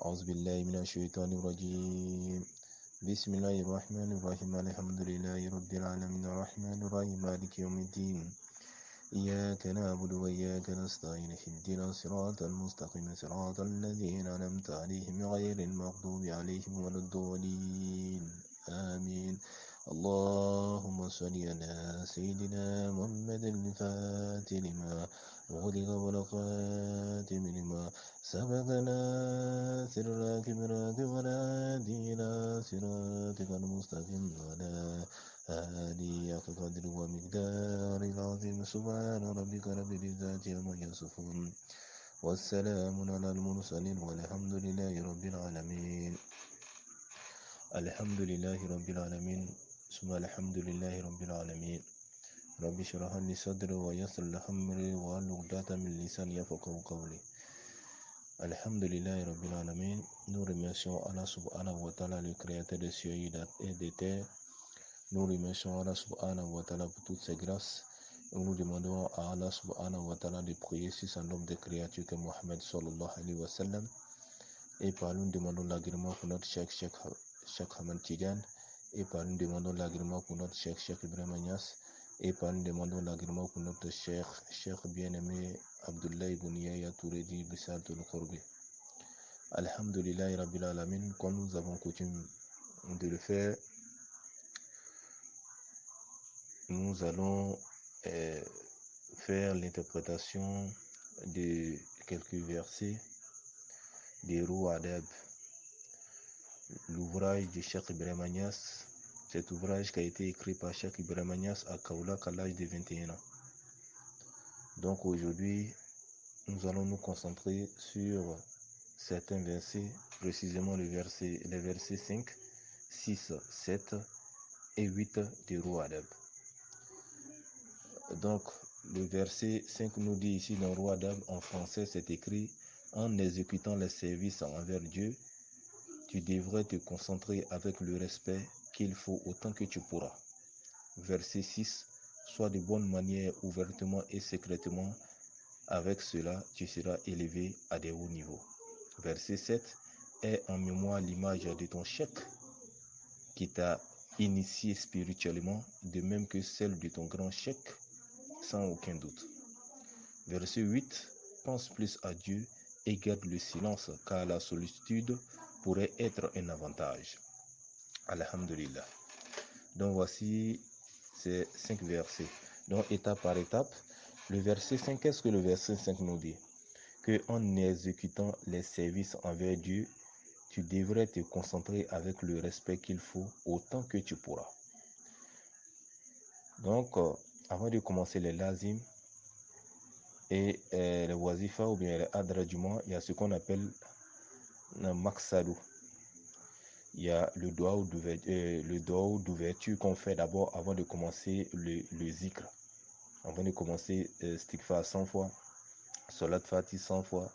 أعوذ بالله من الشيطان الرجيم. بسم الله الرحمن الرحيم. الحمد لله رب العالمين الرحمن الرحيم مالك يوم الدين. إياك نعبد وإياك نستعين اهدنا الصراط المستقيم صراط الذين أنعمت عليهم غير المغضوب عليهم ولا الضالين آمين. اللهم صل على سيدنا محمد الفاتح لما أغلق والخاتم لما سبق ناصر الراكب ولا هادي إلى صراطك المستقيم ولا هادي حق قدر ومقدار العظيم. سبحان ربك رب العزة عما يصفون والسلام على المرسلين والحمد لله رب العالمين. الحمد لله رب العالمين ثم الحمد لله رب العالمين. رب اشرح لي صدري ويسر لي أمري واحلل عقدة من لساني يفقهوا قولي. Alhamdulillah Rabbil Alamin. Nous remercions Allah subhanahu wa ta'ala, le créateur des cieux et des terres. Nous remercions Allah subhanahu wa ta'ala pour toutes ses grâces. Et nous demandons à Allah subhanahu wa ta'ala de prier sur son homme de créature que Mohammed sallallahu alayhi wa sallam. Et par nous demandons l'agrément pour notre Cheikh Hamad Tidiane. Et par nous demandons l'agrément pour notre Cheikh Ibrahim Agnès. Et par nous demandons l'agrément pour notre Cheikh bien-aimé Abdullah ibn Yahya Touredi Bissal Tolkorbi. Alhamdulillah Rabbil Alamin, comme nous avons coutume de le faire, nous allons faire l'interprétation de quelques versets des Rouh Adab, l'ouvrage de Cheikh Ibrahim Agnès. Cet ouvrage qui a été écrit par Cheikh Ibrahim Agnès à Kaolack à l'âge de 21 ans. Donc aujourd'hui, nous allons nous concentrer sur certains versets, précisément les versets 5, 6, 7 et 8 de Rouh Adab. Donc, le verset 5 nous dit ici dans Rouh Adab, en français, c'est écrit: en exécutant les services envers Dieu, tu devrais te concentrer avec le respect qu'il faut autant que tu pourras. Verset 6, sois de bonne manière ouvertement et secrètement. Avec cela, tu seras élevé à des hauts niveaux. Verset 7, aie en mémoire l'image de ton cheikh qui t'a initié spirituellement, de même que celle de ton grand cheikh, sans aucun doute. Verset 8, pense plus à Dieu et garde le silence, car la solitude pourrait être un avantage. Alhamdulillah. Donc voici ces 5 versets. Donc étape par étape, le verset 5, qu'est-ce que le verset 5 nous dit? Que en exécutant les services envers Dieu, tu devrais te concentrer avec le respect qu'il faut autant que tu pourras. Donc, avant de commencer les lazim et les wazifa ou bien les adra du mois, il y a ce qu'on appelle le maksadou. Il y a le doigt d'ouverture qu'on fait d'abord avant de commencer le zikr. Avant de commencer Istighfar 100 fois, Salat Fatih 100 fois,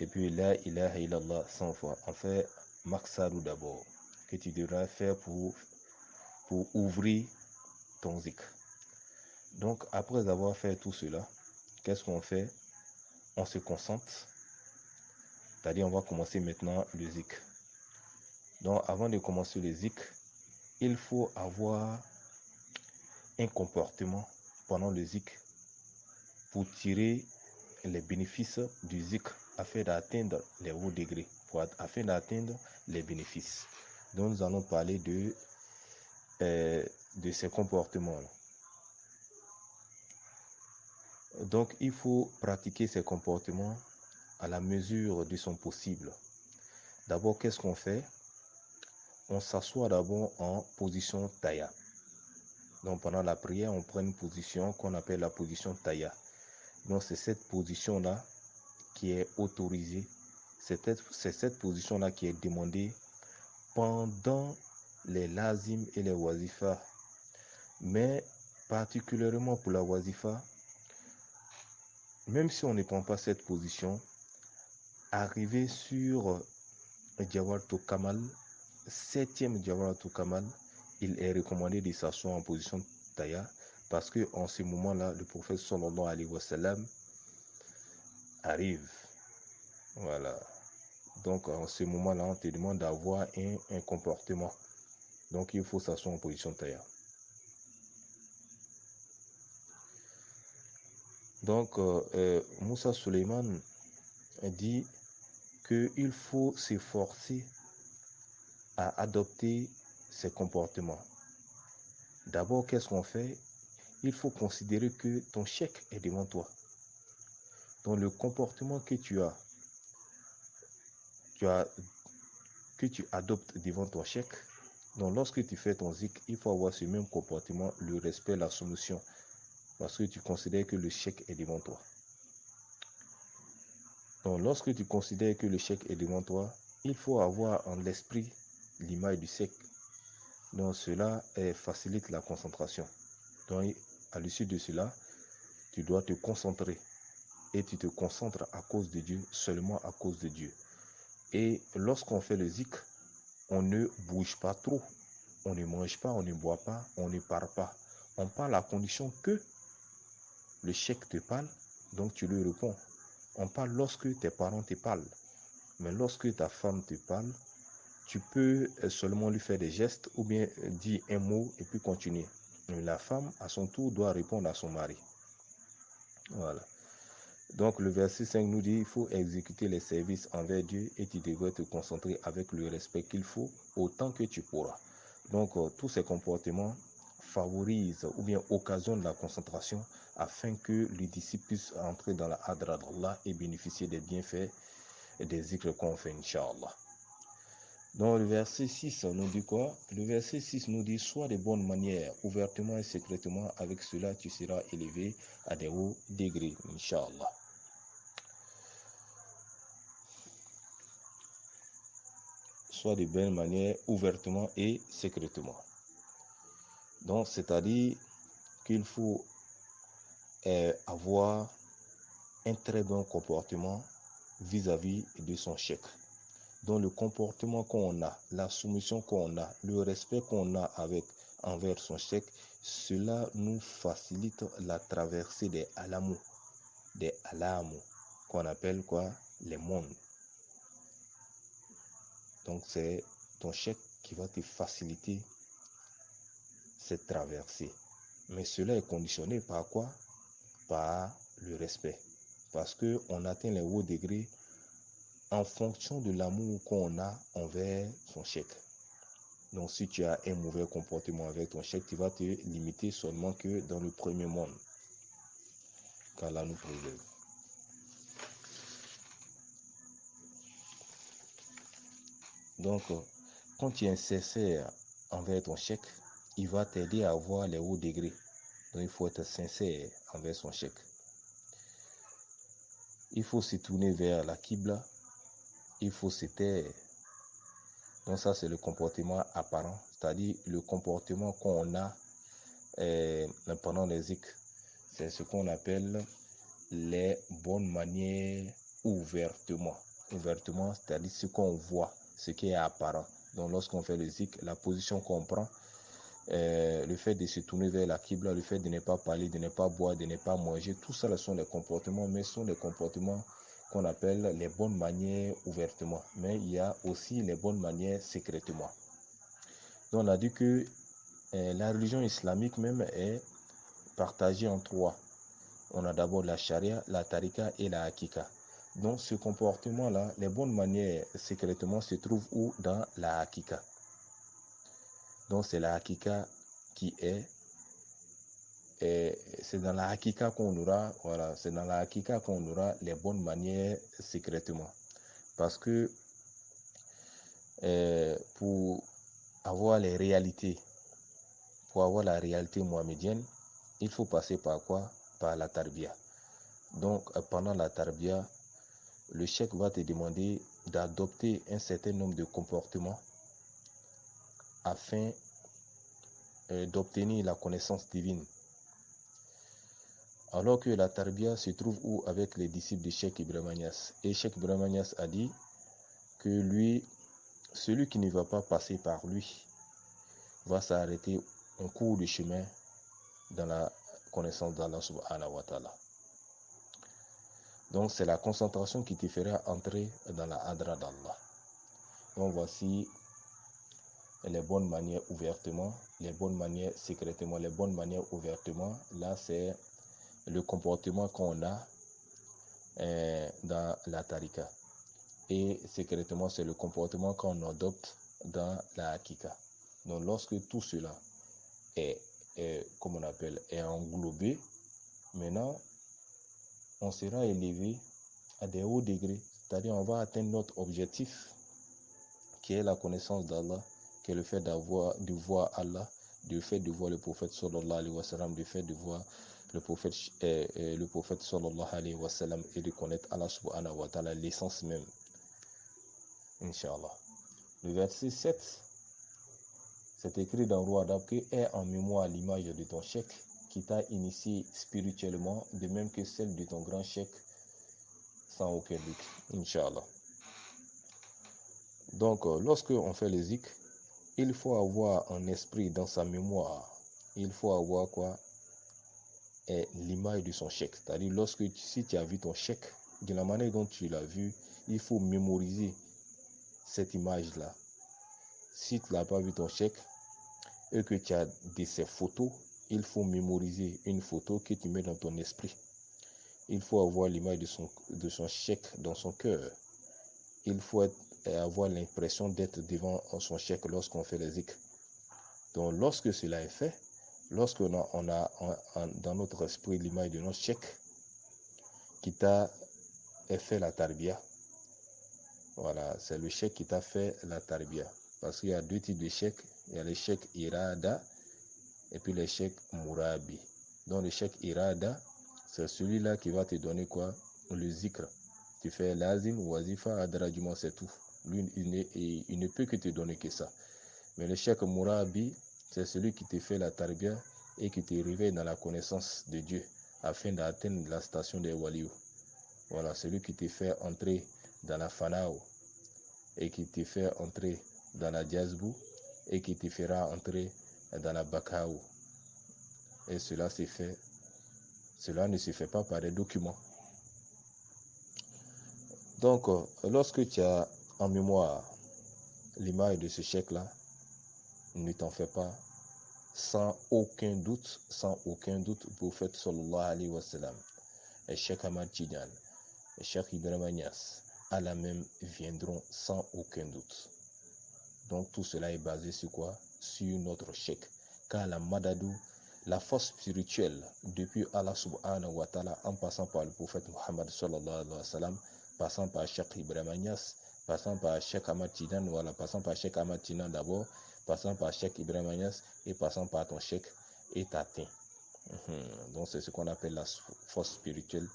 et puis La ilaha illallah 100 fois. On fait Maksadou d'abord, que tu devras faire pour ouvrir ton zikr. Donc après avoir fait tout cela, qu'est-ce qu'on fait? On se concentre, c'est-à-dire on va commencer maintenant le zikr. Donc avant de commencer le zikr, il faut avoir un comportement pendant le zikr pour tirer les bénéfices du zikr afin d'atteindre les hauts degrés, afin d'atteindre les bénéfices. Donc nous allons parler de ces comportements-là. Donc il faut pratiquer ces comportements à la mesure de son possible. D'abord, qu'est-ce qu'on fait? On s'assoit d'abord en position taya. Donc pendant la prière, on prend une position qu'on appelle la position taya. Donc c'est cette position-là qui est autorisée. C'est cette position-là qui est demandée pendant les lazim et les wazifa. Mais particulièrement pour la wazifa, même si on ne prend pas cette position, arriver sur Jawharatul Kamal, 7e Jawharatul Kamal, il est recommandé de s'asseoir en position taya, parce que en ce moment-là, le prophète sallallahu alayhi wa sallam arrive. Voilà. Donc, en ce moment-là, on te demande d'avoir un comportement. Donc, il faut s'asseoir en position tailleur. Donc, Moussa Suleiman dit qu'il faut s'efforcer à adopter ces comportements. D'abord, qu'est-ce qu'on fait? Il faut considérer que ton chèque est devant toi. Donc, le comportement que tu adoptes devant ton chèque. Donc, lorsque tu fais ton zik, il faut avoir ce même comportement, le respect, la soumission, parce que tu considères que le chèque est devant toi. Donc, lorsque tu considères que le chèque est devant toi, il faut avoir en l'esprit l'image du chèque. Donc, cela facilite la concentration. Donc, à l'issue de cela, tu dois te concentrer. Et tu te concentres à cause de Dieu, seulement à cause de Dieu. Et lorsqu'on fait le zik, on ne bouge pas trop. On ne mange pas, on ne boit pas, on ne parle pas. On parle à condition que le chèque te parle, donc tu lui réponds. On parle lorsque tes parents te parlent. Mais lorsque ta femme te parle, tu peux seulement lui faire des gestes ou bien dire un mot et puis continuer. Mais la femme, à son tour, doit répondre à son mari. Voilà. Donc le verset 5 nous dit, il faut exécuter les services envers Dieu et tu devrais te concentrer avec le respect qu'il faut autant que tu pourras. Donc tous ces comportements favorisent ou bien occasionnent la concentration afin que le disciple puisse entrer dans la hadra d'Allah et bénéficier des bienfaits et des zikrs qu'on fait, Inch'Allah. Donc le verset 6 nous dit quoi? Le verset 6 nous dit, sois de bonne manière, ouvertement et secrètement, avec cela tu seras élevé à des hauts degrés, Inch'Allah. Soit de belle manière, ouvertement et secrètement. Donc, c'est-à-dire qu'il faut avoir un très bon comportement vis-à-vis de son chèque. Donc, le comportement qu'on a, la soumission qu'on a, le respect qu'on a envers son chèque, cela nous facilite la traversée des alamous, qu'on appelle quoi? Les mondes. Donc, c'est ton chèque qui va te faciliter cette traversée. Mais cela est conditionné par quoi? Par le respect. Parce qu'on atteint les hauts degrés en fonction de l'amour qu'on a envers son chèque. Donc si tu as un mauvais comportement avec ton chèque, tu vas te limiter seulement que dans le premier monde. Qu'Allah nous préserve. Donc, quand tu es sincère envers ton chèque, il va t'aider à avoir les hauts degrés. Donc, il faut être sincère envers son chèque. Il faut se tourner vers la Qibla. Il faut se taire. Donc, ça, c'est le comportement apparent, c'est-à-dire le comportement qu'on a pendant les zikr. C'est ce qu'on appelle les bonnes manières ouvertement. Ouvertement, c'est-à-dire ce qu'on voit, ce qui est apparent. Donc lorsqu'on fait le zikr, la position qu'on prend, le fait de se tourner vers la Qibla, le fait de ne pas parler, de ne pas boire, de ne pas manger, tout ça, ce sont les comportements, mais ce sont les comportements qu'on appelle les bonnes manières ouvertement. Mais il y a aussi les bonnes manières secrètement. Donc on a dit que la religion islamique même est partagée en trois. On a d'abord la charia, la tarika et la hakika. Donc ce comportement-là, les bonnes manières secrètement se trouvent où? Dans la hakika. Donc c'est la hakika qui est, c'est dans la hakika qu'on aura, voilà, c'est dans la hakika qu'on aura les bonnes manières secrètement. Parce que pour avoir les réalités, pour avoir la réalité mohamédienne, il faut passer par quoi? Par la tarbiya. Donc pendant la tarbiya, le cheikh va te demander d'adopter un certain nombre de comportements afin d'obtenir la connaissance divine. Alors que la tarbiya se trouve où? Avec les disciples de Cheikh Ibrahima Niasse. Et Cheikh Ibrahima Niasse a dit que lui, celui qui ne va pas passer par lui, va s'arrêter en cours de chemin dans la connaissance d'Allah subhanahu wa ta'ala. Donc c'est la concentration qui te fera entrer dans la hadra d'Allah. Donc voici les bonnes manières ouvertement, les bonnes manières secrètement, les bonnes manières ouvertement. Là c'est le comportement qu'on a dans la tarika. Et secrètement c'est le comportement qu'on adopte dans la hakika. Donc lorsque tout cela est comme on appelle, est englobé, maintenant on sera élevé à des hauts degrés, c'est-à-dire on va atteindre notre objectif qui est la connaissance d'Allah, qui est le fait de voir Allah, du fait de voir le prophète sallallahu alayhi wa sallam, du fait de voir le prophète sallallahu alayhi wa sallam et de connaître Allah subhanahu wa ta'ala, l'essence même. Inch'Allah. Le verset 7, c'est écrit dans Roi d'Ab que est en mémoire l'image de ton cheikh qui t'a initié spirituellement, de même que celle de ton grand cheikh, sans aucun doute. Inch'Allah. Donc, lorsque on fait les zikr, il faut avoir un esprit dans sa mémoire. Il faut avoir quoi? L'image de son cheikh. C'est-à-dire, si tu as vu ton cheikh, de la manière dont tu l'as vu, il faut mémoriser cette image-là. Si tu n'as pas vu ton cheikh et que tu as de ses photos, il faut mémoriser une photo que tu mets dans ton esprit. Il faut avoir l'image de son cheikh dans son cœur. Il faut avoir l'impression d'être devant son cheikh lorsqu'on fait les zikr. Donc lorsque cela est fait, lorsqu'on a dans notre esprit l'image de notre cheikh qui t'a fait la tarbiya, voilà, c'est le cheikh qui t'a fait la tarbiya. Parce qu'il y a deux types de cheikh. Il y a le cheikh irada et puis le cheikh murabi. Donc le cheikh irada, c'est celui-là qui va te donner quoi? Le zikr. Tu fais lazim, wazifa, adrajuma, c'est tout. Lui, il ne peut que te donner que ça. Mais le cheikh murabi, c'est celui qui te fait la tarbiya et qui te réveille dans la connaissance de Dieu afin d'atteindre la station des waliou. Voilà, celui qui te fait entrer dans la fanao et qui te fait entrer dans la jazbou et qui te fera entrer dans la bakaou. Et cela ne se fait pas par des documents. Donc, lorsque tu as en mémoire l'image de ce cheikh-là, ne t'en fais pas, sans aucun doute, le prophète sallallahu alayhi wa sallam, et Cheikh Ahmad Tidiane, et Cheikh Ibrahim Niasse, Allah même viendront sans aucun doute. Donc tout cela est basé sur quoi? Sur notre cheikh. Car la madadou, la force spirituelle, depuis Allah subhanahu wa ta'ala, en passant par le prophète Muhammad sallallahu alayhi wa sallam, passant par Cheikh Ibrahim Niasse, passant par Cheikh Ahmad Tidiane, voilà, passant par Cheikh Ahmad Tidiane d'abord, passant par Cheikh Ibrahim Niasse et passant par ton cheikh est atteint. Donc c'est ce qu'on appelle la force spirituelle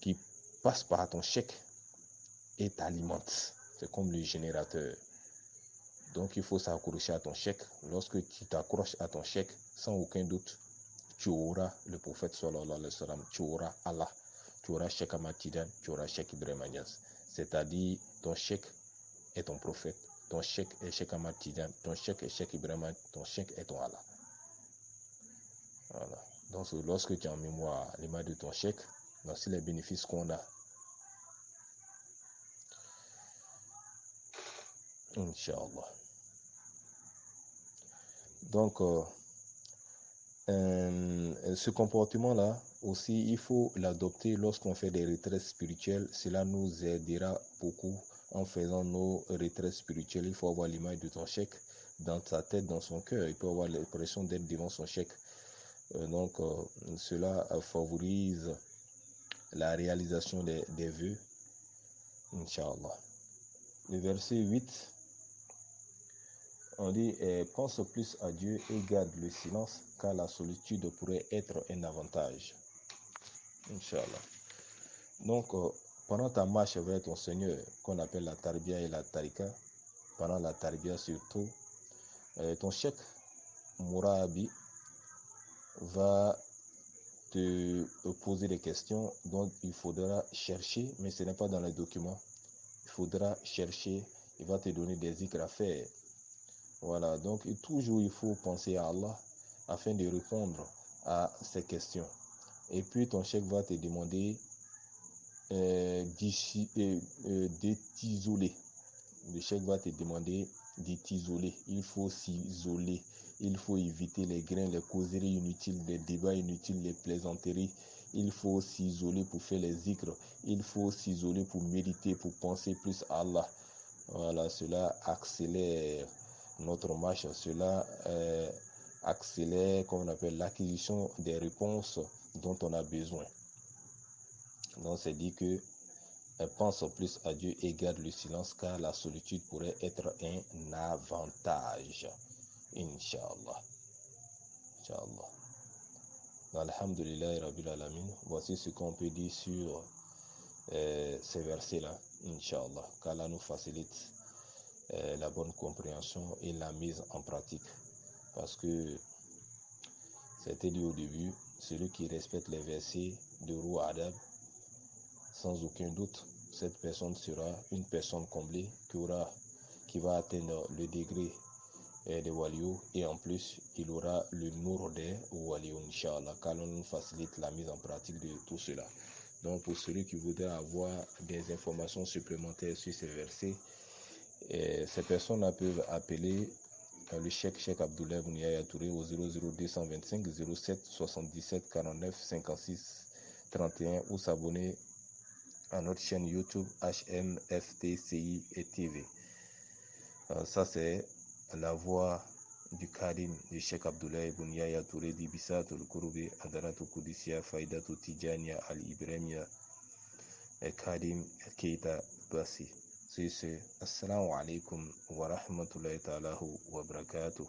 qui passe par ton cheikh et t'alimente. C'est comme le générateur. Donc il faut s'accrocher à ton cheikh. Lorsque tu t'accroches à ton cheikh, sans aucun doute, tu auras le prophète sallallahu alayhi wa sallam, tu auras Allah, tu auras Cheikh Ahmad Tidiane, tu auras Cheikh Ibrahim Niasse. C'est-à-dire ton cheikh est ton prophète, ton cheikh est Cheikh Ahmad Tidiane, ton cheikh est Cheikh Ibrahim, ton cheikh est ton Allah. Voilà. Donc lorsque tu as en mémoire l'image de ton cheikh, voici les bénéfices qu'on a. Inch'Allah. Donc, ce comportement-là, aussi, il faut l'adopter lorsqu'on fait des retraites spirituelles. Cela nous aidera beaucoup en faisant nos retraites spirituelles. Il faut avoir l'image de ton cheikh dans sa tête, dans son cœur. Il peut avoir l'impression d'être devant son cheikh. Donc, cela favorise la réalisation des vœux. Inch'Allah. Le verset 8. On dit, pense plus à Dieu et garde le silence, car la solitude pourrait être un avantage. Inch'Allah. Donc, pendant ta marche vers ton Seigneur, qu'on appelle la tarbiya et la tarika, pendant la tarbiya surtout, ton cheikh Mourabi va te poser des questions dont il faudra chercher, mais ce n'est pas dans les documents. Il faudra chercher, il va te donner des zikr à faire. Voilà, donc toujours il faut penser à Allah afin de répondre à ces questions. Et puis ton cheikh va te demander d'isoler. Le cheikh va te demander de t'isoler. Il faut s'isoler. Il faut éviter les grains, les causeries inutiles, les débats inutiles, les plaisanteries. Il faut s'isoler pour faire les zikrs. Il faut s'isoler pour méditer, pour penser plus à Allah. Voilà, cela accélère notre marche. Cela accélère, comme on appelle, l'acquisition des réponses dont on a besoin. Donc c'est dit que pense plus à Dieu et garde le silence, car la solitude pourrait être un avantage. Inch'Allah. Inch'Allah. Alhamdulillah Rabbil Alamin. Voici ce qu'on peut dire sur ces versets-là. Inch'Allah. Qu'Allah nous facilite la bonne compréhension et la mise en pratique. Parce que c'était dit au début, celui qui respecte les versets de Ruh Adab, sans aucun doute, cette personne sera une personne comblée qui va atteindre le degré des waliou, et en plus il aura le nour des waliou, Inch'Allah, car l'on nous facilite la mise en pratique de tout cela. Donc pour celui qui voudrait avoir des informations supplémentaires sur ces versets, ces personnes-là peuvent appeler le Cheikh Abdoulaye Bouniaya Touré au 00225 07 77 49 56 31 ou s'abonner à notre chaîne YouTube HMFTCI et TV. Ça c'est la voix du Karim du Cheikh Abdoulaye Bouniaya Touré d'Ibissat al-Kouroube Adaratou Koudissia Faïdatou Tidjania Al-Ibrahimia et Karim Keita Bassi. C'est ce. Assalamu alaikum wa rahmatullahi ta'ala wa barakatuhu.